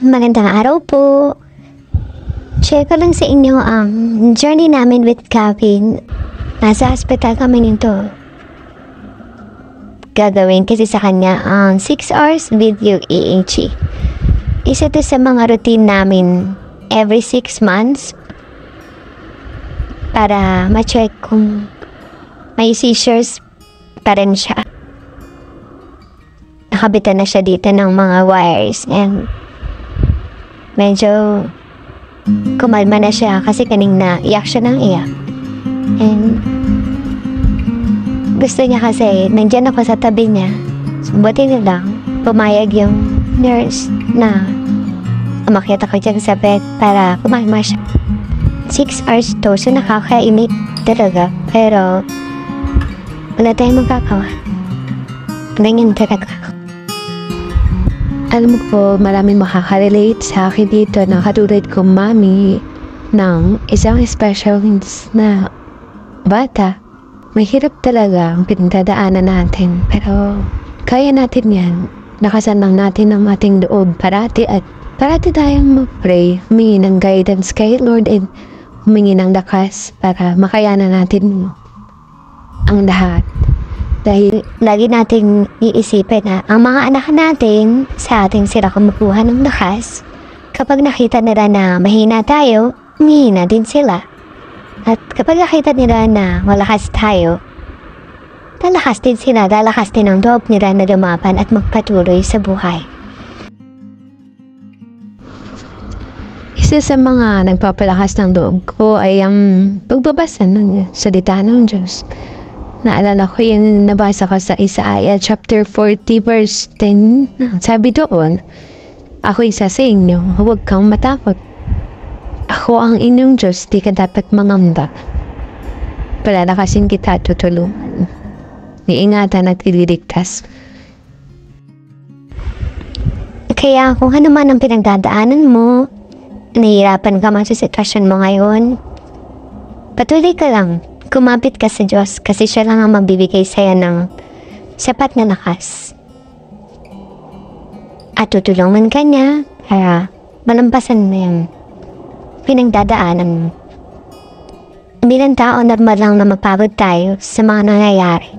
Magandang araw po. Share ko lang sa inyo ang journey namin with Kevin. Nasa hospital kami nito. Gagawin kasi sa kanya ang 6 hours video EEG. Isa to sa mga routine namin every 6 months para ma-check kung may seizures pa rin siya. Nakabitan na siya dito ng mga wires and medyo kumalma na siya kasi kanina iyak siya ng iyak. And gusto niya kasi nandyan ako sa tabi niya. So, buti na lang pumayag yung nurse na umakyat ako dyan sa bed para kumalma siya. 6 hours to, so nakakainip talaga. Pero wala tayong magkakawa. Ganyan talaga. Alam mo po, maraming makaka-relate sa akin dito na katulad kong mami ng isang special needs na bata. Mahirap talaga ang pinagdadaanan natin, pero kaya natin yan. Lakasan lang natin ang ating loob parati at parati tayong mag-pray, humingi ng guidance kay Lord and humingi ng lakas para makayanan natin ang lahat. Dahil lagi nating iisipin na ang mga anak natin sa ating sila kumukuha ng lakas. Kapag nakita nila na mahina tayo, mahina din sila. At kapag nakita nila na malakas tayo, lalakas din sila, lalakas din ang loob nila na lumaban at magpatuloy sa buhay. isa sa mga nagpapalakas ng loob ko ay ang pagbabasa ng salita ng Diyos. Naalala ko yung nabasa ko sa Isaiah chapter 40 verse 10. Sabi doon, ako isa sa inyo, huwag kang matakot. Ako ang inyong Diyos, di ka dapat mangamba. Palalakasin kita, tutulungan. Iingatan at ililigtas. Kaya kung ano man ang pinagdadaanan mo, nahihirapan ka man sa sitwasyon mo ngayon, patuloy ka lang. Kumapit ka sa Diyos kasi siya lang ang magbibigay sa'yo ng sapat na lakas. At tutulungan ka niya para malampasan mo yung pinagdadaanan mo. Bilang tao, normal lang na mapagod tayo sa mga nangyayari.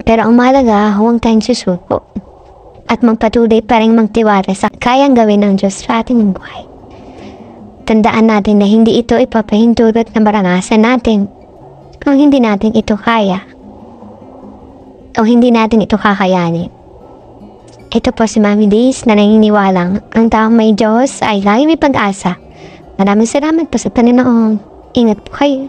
Pero ang mahalaga, huwag tayong susuko at magpatuloy pa rin magtiwala sa kayang gawin ng Diyos sa ating buhay. Tandaan natin na hindi ito ipapahintulot na maranasan natin kung hindi natin ito kaya o hindi natin ito kakayanin. Ito po si Mami Liz na naniniwalang ang taong may Diyos ay lagi may pag-asa. Maraming salamat po sa Panginoon. Ingat po kayo.